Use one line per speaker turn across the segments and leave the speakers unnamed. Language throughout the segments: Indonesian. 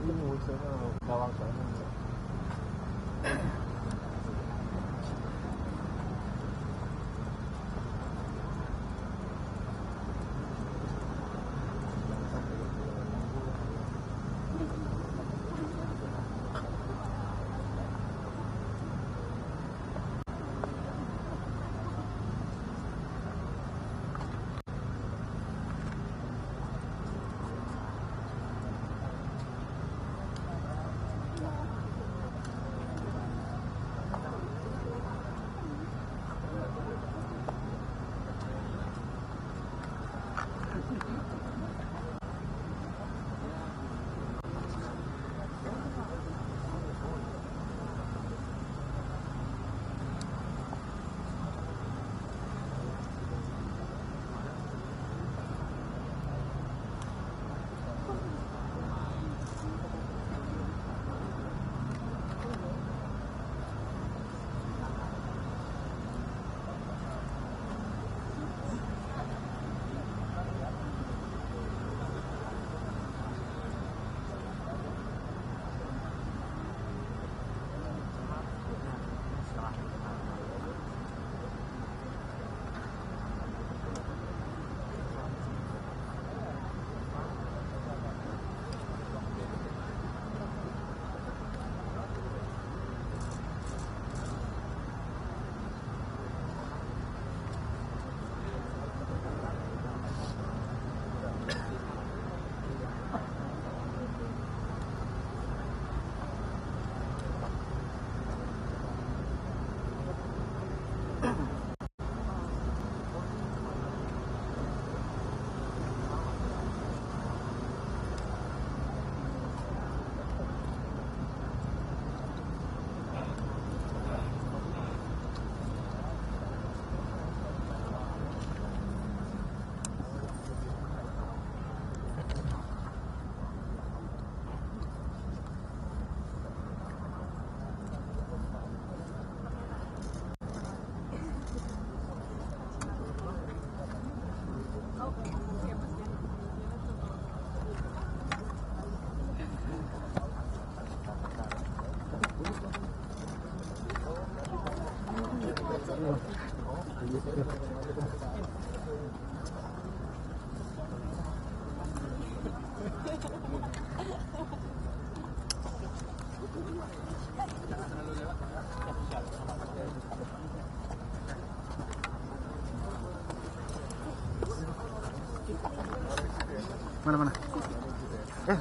Ini musuhnya gawang sana.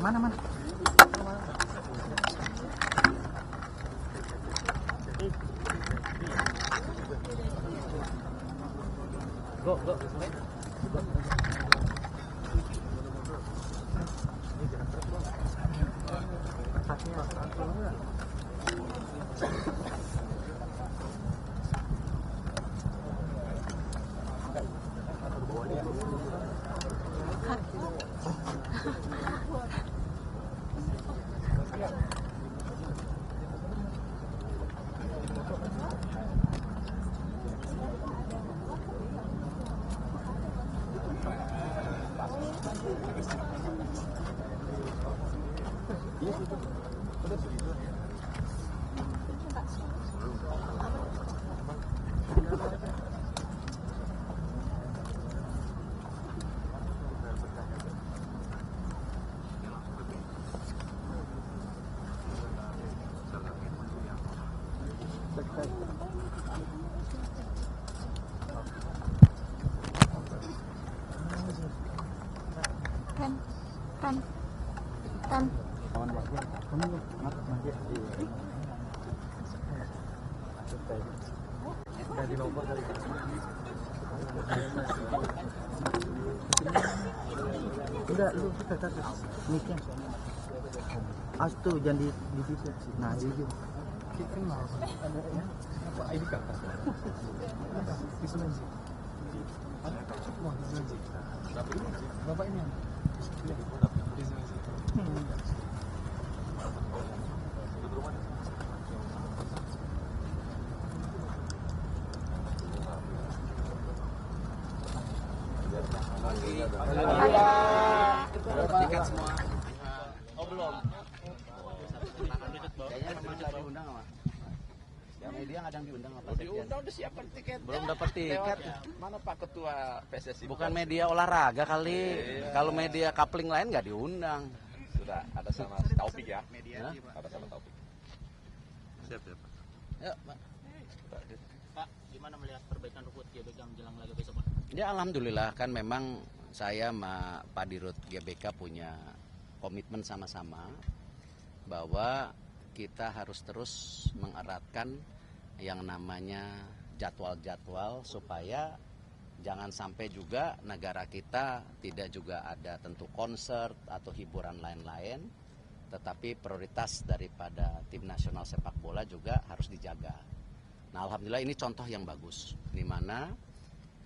Mana? Mana? Go. Kan. Udah di nomor dari Enggak, lu kita kasih mic-nya. As tuh jangan di situ. Nah, itu.
Kenal. Apa ID kakak? Islanji. Wah, Islanji. Bapak ini.
Tiket semua. Oh belum. Kayaknya memang nggak diundang apa? Ya media nggak ada yang diundang apa?
Diundang udah siapkan tiket.
Belum dapat tiket.
Mana Pak Ketua PSSI?
Bukan media olahraga kali. Kalau media coupling lain nggak diundang.
Sudah ada sama Taufik ya.
Hah?
Ada sama Taufik. Siap.
Ya, Pak.
Pak, gimana melihat perbaikan rumput GBK menjelang laga besok, Pak?
Ya alhamdulillah kan memang saya sama Pak Dirut GBK punya komitmen sama-sama bahwa kita harus terus mengeratkan yang namanya jadwal-jadwal supaya jangan sampai juga negara kita tidak juga ada tentu konser atau hiburan lain-lain, tetapi prioritas daripada tim nasional sepak bola juga harus dijaga. Nah alhamdulillah ini contoh yang bagus, di mana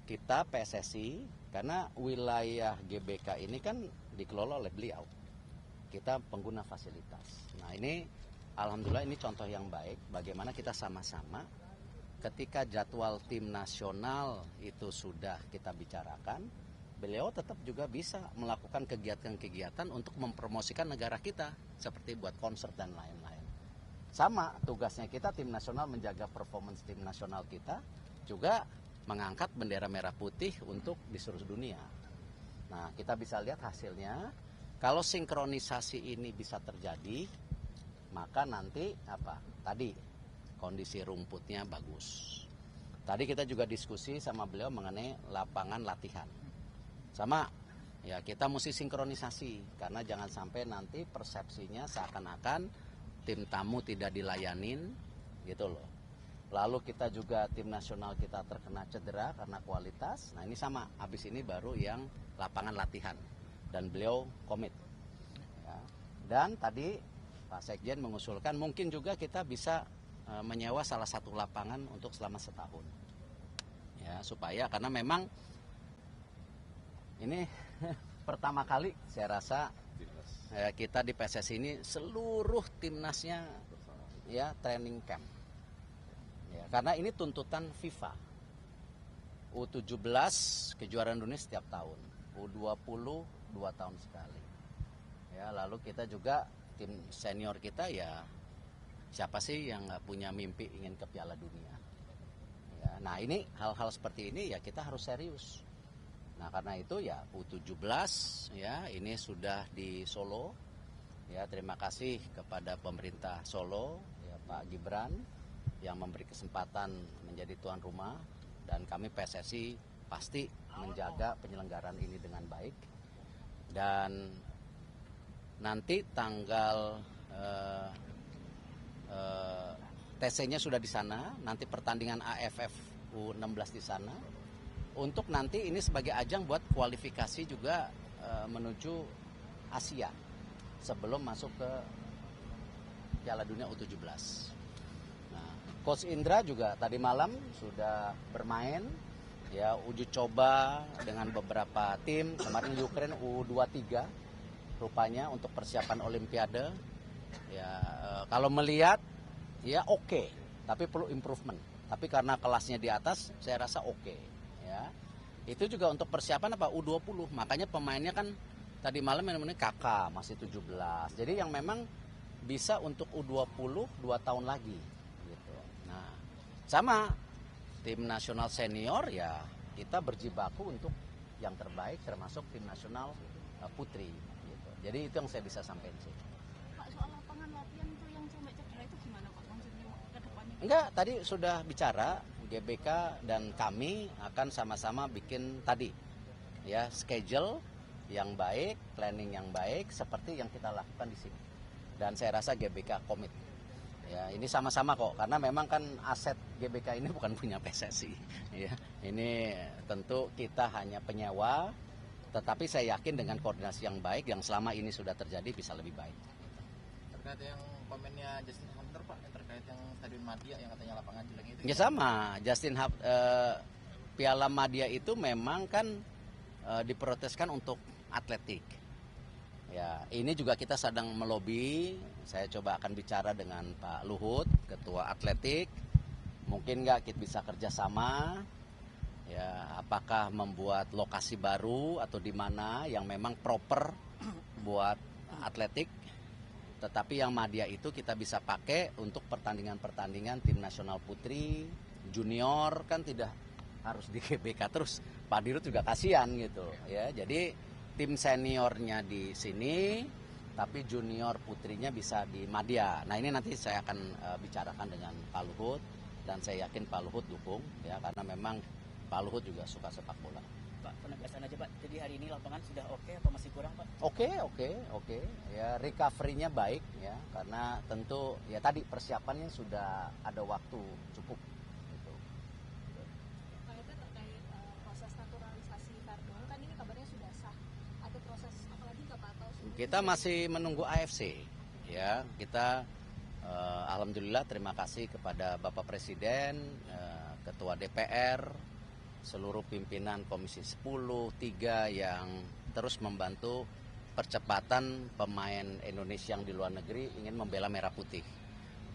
kita PSSI, karena wilayah GBK ini kan dikelola oleh beliau, kita pengguna fasilitas. Nah ini alhamdulillah ini contoh yang baik bagaimana kita sama-sama ketika jadwal tim nasional itu sudah kita bicarakan, beliau tetap juga bisa melakukan kegiatan-kegiatan untuk mempromosikan negara kita seperti buat konser dan lain-lain. Sama tugasnya kita tim nasional menjaga performance tim nasional kita, juga mengangkat bendera merah putih untuk di seluruh dunia. Nah, kita bisa lihat hasilnya. Kalau sinkronisasi ini bisa terjadi, maka nanti apa? Tadi kondisi rumputnya bagus. Tadi kita juga diskusi sama beliau mengenai lapangan latihan. Sama, ya kita mesti sinkronisasi karena jangan sampai nanti persepsinya seakan-akan tim tamu tidak dilayanin, gitu loh. Lalu kita juga tim nasional kita terkena cedera karena kualitas. Nah ini sama, habis ini baru yang lapangan latihan. Dan beliau komit. Ya. Dan tadi Pak Sekjen mengusulkan mungkin juga kita bisa menyewa salah satu lapangan untuk selama setahun. Ya, supaya karena memang ini pertama kali saya rasa kita di PSSI ini seluruh timnasnya ya training camp. Ya, karena ini tuntutan FIFA. U17 kejuaraan dunia setiap tahun, U20 2 tahun sekali. Ya, lalu kita juga tim senior kita ya siapa sih yang nggak punya mimpi ingin ke Piala Dunia? Ya, nah ini hal-hal seperti ini ya kita harus serius. Nah karena itu ya U17 ya ini sudah di Solo. Ya terima kasih kepada pemerintah Solo ya Pak Gibran yang memberi kesempatan menjadi tuan rumah, dan kami PSSI pasti menjaga penyelenggaraan ini dengan baik. Dan nanti tanggal TC-nya sudah di sana, nanti pertandingan AFF U16 di sana. Untuk nanti ini sebagai ajang buat kualifikasi juga menuju Asia sebelum masuk ke Piala Dunia U17. Coach Indra juga tadi malam sudah bermain ya uji coba dengan beberapa tim. Kemarin di Ukraina U23 rupanya untuk persiapan Olimpiade. Ya kalau melihat ya oke, tapi perlu improvement. Tapi karena kelasnya di atas saya rasa oke ya. Itu juga untuk persiapan apa U20. Makanya pemainnya kan tadi malam yang namanya Kakak masih 17. Jadi yang memang bisa untuk U20 2 tahun lagi. Sama tim nasional senior ya kita berjibaku untuk yang terbaik termasuk tim nasional putri gitu. Jadi itu yang saya bisa sampaikan sih.
Pak, soal lapangan latihan itu yang sampai cedera itu gimana Pak maksudnya ke depannya?
Enggak, tadi sudah bicara GBK dan kami akan sama-sama bikin tadi ya schedule yang baik, planning yang baik seperti yang kita lakukan di sini. Dan saya rasa GBK komit. Ya, ini sama-sama kok, karena memang kan aset GBK ini bukan punya PSSI. Ya, ini tentu kita hanya penyewa, tetapi saya yakin dengan koordinasi yang baik yang selama ini sudah terjadi bisa lebih baik.
Terkait yang komennya Justin Hunter Pak, yang terkait yang Stadion Madia yang katanya lapangan jelek itu.
Ya sama, Piala Madia itu memang kan diproteskan untuk atletik. Ya, ini juga kita sedang melobi. Saya coba akan bicara dengan Pak Luhut, Ketua Atletik. Mungkin nggak kita bisa kerjasama. Ya, apakah membuat lokasi baru atau di mana yang memang proper buat atletik. Tetapi yang Madia itu kita bisa pakai untuk pertandingan-pertandingan tim nasional putri, junior kan tidak harus di GBK terus. Pak Dirut juga kasihan gitu ya. Jadi tim seniornya di sini, tapi junior putrinya bisa di Madia. Nah ini nanti saya akan bicarakan dengan Pak Luhut dan saya yakin Pak Luhut dukung ya karena memang Pak Luhut juga suka sepak bola.
Pak, penegasan aja Pak. Jadi hari ini lapangan sudah oke atau masih kurang Pak?
Oke. Ya recovery-nya baik ya karena tentu ya tadi persiapannya sudah ada waktu cukup. Gitu.
Pak, itu terkait proses naturalisasi Kardon, kan ini kabarnya sudah sah. Ada proses apalagi nggak Pak? Atau
Kita masih menunggu AFC ya. Kita alhamdulillah terima kasih kepada Bapak Presiden, Ketua DPR, seluruh pimpinan Komisi 10, 3 yang terus membantu percepatan pemain Indonesia yang di luar negeri ingin membela merah putih.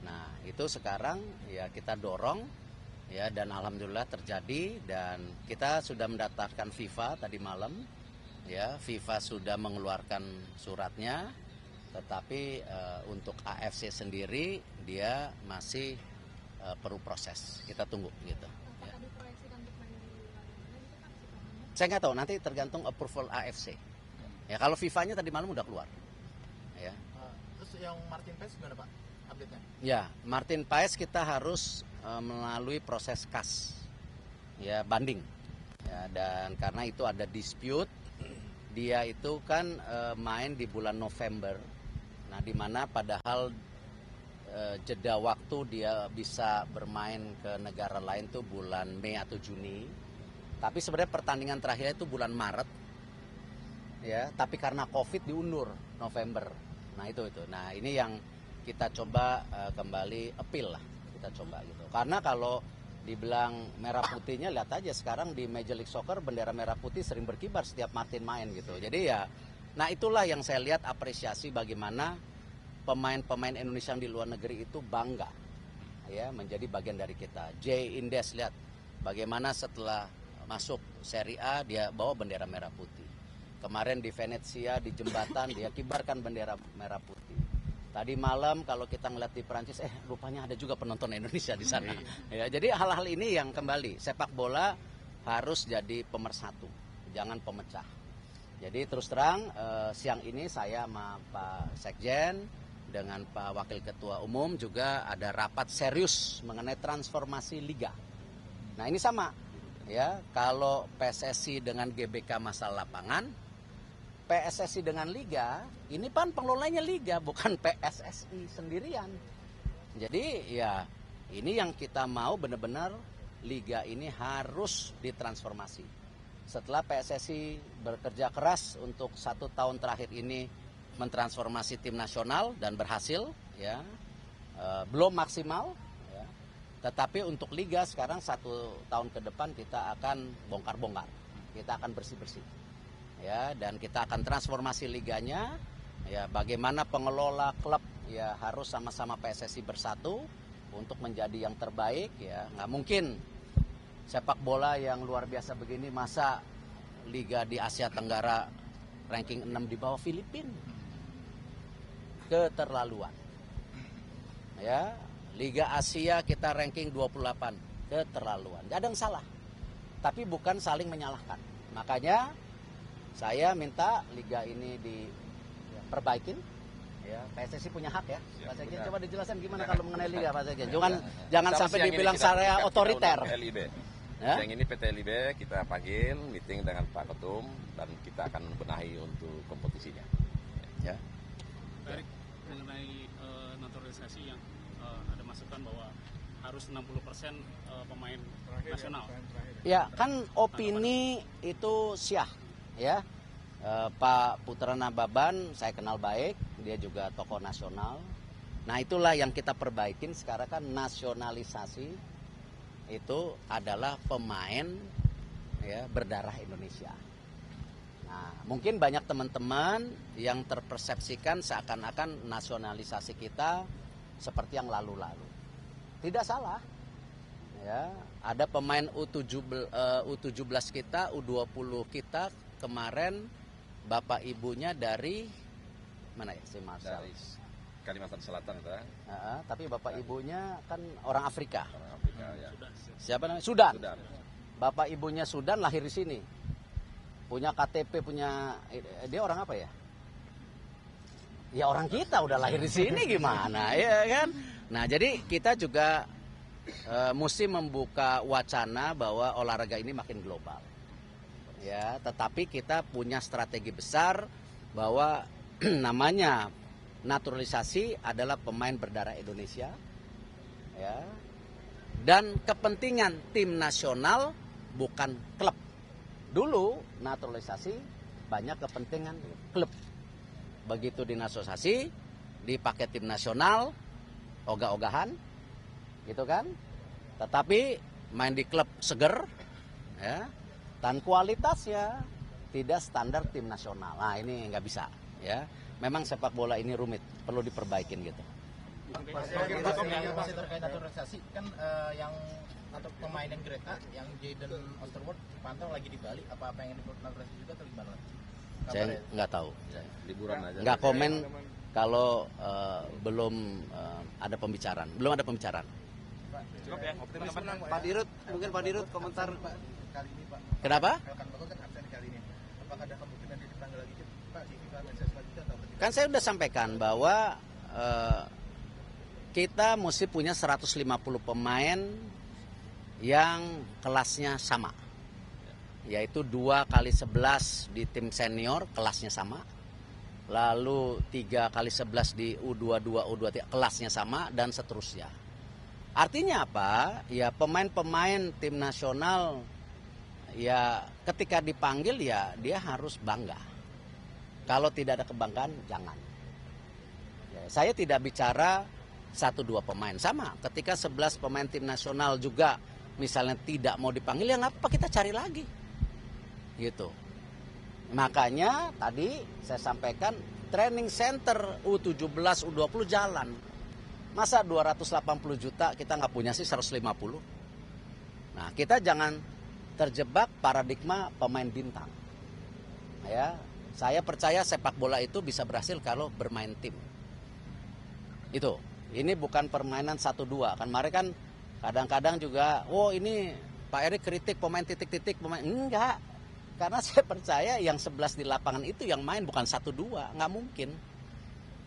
Nah itu sekarang ya kita dorong ya dan alhamdulillah terjadi dan kita sudah mendaftarkan FIFA tadi malam. Ya, FIFA sudah mengeluarkan suratnya, tetapi untuk AFC sendiri dia masih perlu proses. Kita tunggu gitu.
apakah diproyeksikan untuk main di luar negeri itu Pak? Sifatnya?
Saya nggak tahu, nanti tergantung approval AFC. Ya, kalau FIFA-nya tadi malam udah keluar. Ya,
Terus yang Martin Paes gimana Pak update-nya?
ya Martin Paes kita harus melalui proses KAS, ya banding. Ya, dan karena itu ada dispute. Dia itu kan main di bulan November, nah di mana padahal jeda waktu dia bisa bermain ke negara lain tuh bulan Mei atau Juni, tapi sebenarnya pertandingan terakhir itu bulan Maret, ya. Tapi karena COVID diundur November, nah itu. Nah ini yang kita coba kembali appeal lah, kita coba gitu. Karena kalau dibilang merah putihnya, lihat aja sekarang di Major League Soccer bendera merah putih sering berkibar setiap Martin main gitu. Jadi ya, nah itulah yang saya lihat apresiasi bagaimana pemain-pemain Indonesia yang di luar negeri itu bangga ya menjadi bagian dari kita. Jay Indes lihat bagaimana setelah masuk Serie A dia bawa bendera merah putih. Kemarin di Venezia di jembatan dia kibarkan bendera merah putih. Tadi malam kalau kita ngeliat di Perancis, rupanya ada juga penonton Indonesia di sana. Ya, jadi hal-hal ini yang kembali sepak bola harus jadi pemersatu, jangan pemecah. Jadi terus terang siang ini saya sama Pak Sekjen dengan Pak Wakil Ketua Umum juga ada rapat serius mengenai transformasi liga. Nah ini sama, ya kalau PSSI dengan GBK masalah lapangan. PSSI dengan Liga, ini kan pengelolanya Liga, bukan PSSI sendirian. Jadi ya ini yang kita mau benar-benar Liga ini harus ditransformasi. Setelah PSSI bekerja keras untuk 1 tahun terakhir ini mentransformasi tim nasional dan berhasil, ya belum maksimal. Ya. Tetapi untuk Liga sekarang 1 tahun ke depan kita akan bongkar-bongkar, kita akan bersih-bersih. Ya, dan kita akan transformasi liganya ya bagaimana pengelola klub ya harus sama-sama PSSI bersatu untuk menjadi yang terbaik ya. Nggak mungkin sepak bola yang luar biasa begini masa liga di Asia Tenggara ranking 6 di bawah Filipina. Keterlaluan. Ya, Liga Asia kita ranking 28, keterlaluan. Gak ada yang salah. Tapi bukan saling menyalahkan. Makanya saya minta liga ini diperbaikin. Ya, PSSI punya hak ya. Pak Sekjen coba dijelaskan gimana kalau mengenai liga Pak Sekjen. Jangan sampai dibilang saya otoriter.
LIB.
Ya?
Yang ini PT LIB kita panggil meeting dengan Pak Ketum dan kita akan benahi untuk kompetisinya.
Ya.
Baik, mengenai naturalisasi yang masukan bahwa harus 60% pemain nasional.
Ya, kan opini itu syah, ya. Pak Putra Nababan saya kenal baik, dia juga tokoh nasional. Nah, itulah yang kita perbaikin sekarang kan nasionalisasi itu adalah pemain ya berdarah Indonesia. Nah, mungkin banyak teman-teman yang terpersepsikan seakan-akan nasionalisasi kita seperti yang lalu-lalu. Tidak salah. Ya, ada pemain U17 kita, U20 kita kemarin bapak ibunya dari mana ya, si Marcel?
Dari Kalimantan Selatan,
Tapi bapak ibunya kan orang Afrika.
orang Afrika ya.
Siapa namanya? Sudan.
Sudan.
Bapak ibunya Sudan, lahir di sini. Punya KTP, punya dia orang apa ya? Ya orang kita udah lahir di sini gimana, ya kan? Nah, jadi kita juga mesti membuka wacana bahwa olahraga ini makin global. Ya, tetapi kita punya strategi besar bahwa namanya naturalisasi adalah pemain berdarah Indonesia. Ya. Dan kepentingan tim nasional bukan klub. Dulu naturalisasi banyak kepentingan klub. Begitu dinaturalisasi, dipakai tim nasional, ogah-ogahan, gitu kan? Tetapi main di klub seger, ya, dan kualitasnya tidak standar tim nasional. Nah, ini nggak bisa, ya. Memang sepak bola ini rumit, perlu diperbaikin gitu.
Masih terkait naturalisasi kan yang untuk pemain yang Grade A yang Jayden Osterwold pantau lagi di Bali, apa yang naturalisasi juga atau gimana?
Saya nggak tahu.
Liburan aja.
Nggak komen kalau belum ada pembicaraan. Belum ada pembicaraan.
Cukup ya.
Pak Dirut, mungkin Pak Dirut komentar.
Kali ini Pak,
Kenapa?
Elkan Bagot kan absen kali ini. Apakah ada kemungkinan dia dipanggil lagi Pak di FIFA match selanjutnya atau tidak?
Kan saya sudah sampaikan bahwa kita mesti punya 150 pemain yang kelasnya sama. Yaitu 2x11 di tim senior kelasnya sama. Lalu 3x11 di U22, U23 kelasnya sama dan seterusnya. Artinya apa? Ya pemain-pemain tim nasional ya ketika dipanggil ya dia harus bangga. Kalau tidak ada kebanggaan jangan. Ya, saya tidak bicara 1-2 pemain sama. Ketika 11 pemain tim nasional juga misalnya tidak mau dipanggil ya nggak apa kita cari lagi. Gitu. Makanya tadi saya sampaikan training center U17, U20 jalan. Masa 280 juta kita nggak punya sih 150? Nah, kita jangan terjebak paradigma pemain bintang. Ya, saya percaya sepak bola itu bisa berhasil kalau bermain tim. Itu. Ini bukan permainan 1-2. Kan kemarin kan kadang-kadang juga, oh ini Pak Erik kritik pemain titik-titik pemain. Enggak. Karena saya percaya yang 11 di lapangan itu yang main bukan 1-2, nggak mungkin.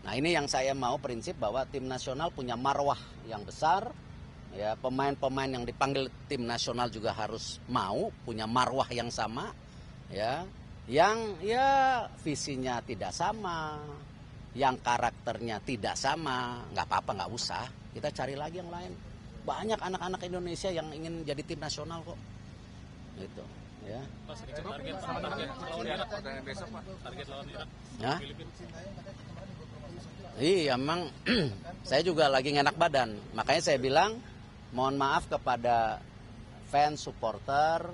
Nah, ini yang saya mau prinsip bahwa tim nasional punya marwah yang besar. Ya, pemain-pemain yang dipanggil tim nasional juga harus mau punya marwah yang sama, ya. Yang ya visinya tidak sama, yang karakternya tidak sama, nggak apa-apa, nggak usah. Kita cari lagi yang lain. Banyak anak-anak Indonesia yang ingin jadi tim nasional kok. Gitu, ya.
Pas target lawan Irak besok Pak. Target lawan Irak.
Ya?
Filipina.
Iya, memang saya juga lagi ngenak badan. Makanya saya bilang mohon maaf kepada fans, supporter.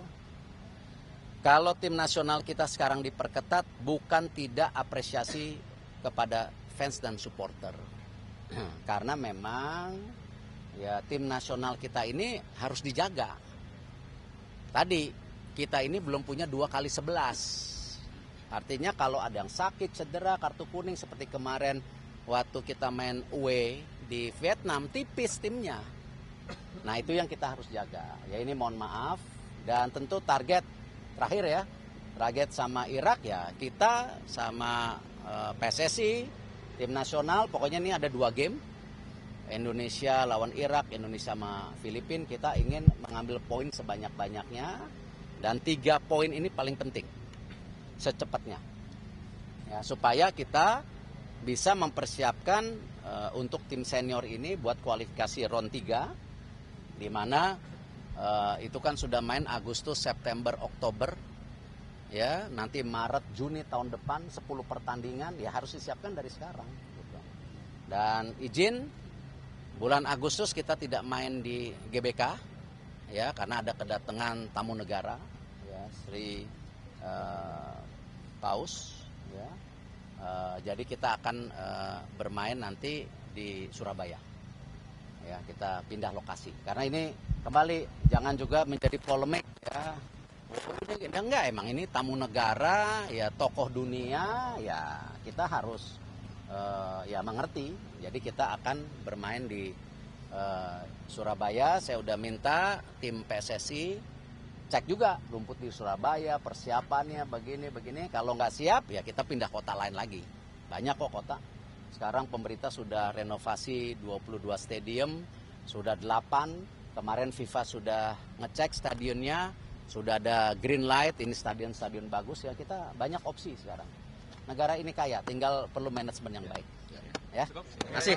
Kalau tim nasional kita sekarang diperketat bukan tidak apresiasi kepada fans dan supporter. Karena memang ya tim nasional kita ini harus dijaga. Tadi kita ini belum punya 2x11. Artinya kalau ada yang sakit, cedera, kartu kuning seperti kemarin waktu kita main away di Vietnam, tipis timnya. Nah, itu yang kita harus jaga. Ya ini mohon maaf. Dan tentu target terakhir ya, target sama Irak ya, kita sama PSSI, tim nasional, pokoknya ini ada 2 game. Indonesia lawan Irak, Indonesia sama Filipina, kita ingin mengambil poin sebanyak-banyaknya. Dan 3 poin ini paling penting, secepatnya. Ya, supaya kita bisa mempersiapkan untuk tim senior ini buat kualifikasi round 3, di mana itu kan sudah main Agustus, September, Oktober, ya nanti Maret, Juni tahun depan 10 pertandingan, ya harus disiapkan dari sekarang. Gitu. Dan izin bulan Agustus kita tidak main di GBK, ya karena ada kedatangan tamu negara, ya Sri Paus, ya. Jadi kita akan bermain nanti di Surabaya. Ya, kita pindah lokasi. Karena ini kembali jangan juga menjadi polemik ya. Enggak, emang ini tamu negara, ya tokoh dunia, ya kita harus ya mengerti. Jadi kita akan bermain di Surabaya. Saya udah minta tim PSSI cek juga rumput di Surabaya, persiapannya begini. Kalau nggak siap, ya kita pindah kota lain lagi. Banyak kok kota. Sekarang pemerintah sudah renovasi 22 stadium, sudah 8. Kemarin FIFA sudah ngecek stadionnya, sudah ada green light, ini stadion-stadion bagus ya, kita banyak opsi sekarang. Negara ini kaya, tinggal perlu manajemen yang baik. Ya, terima kasih.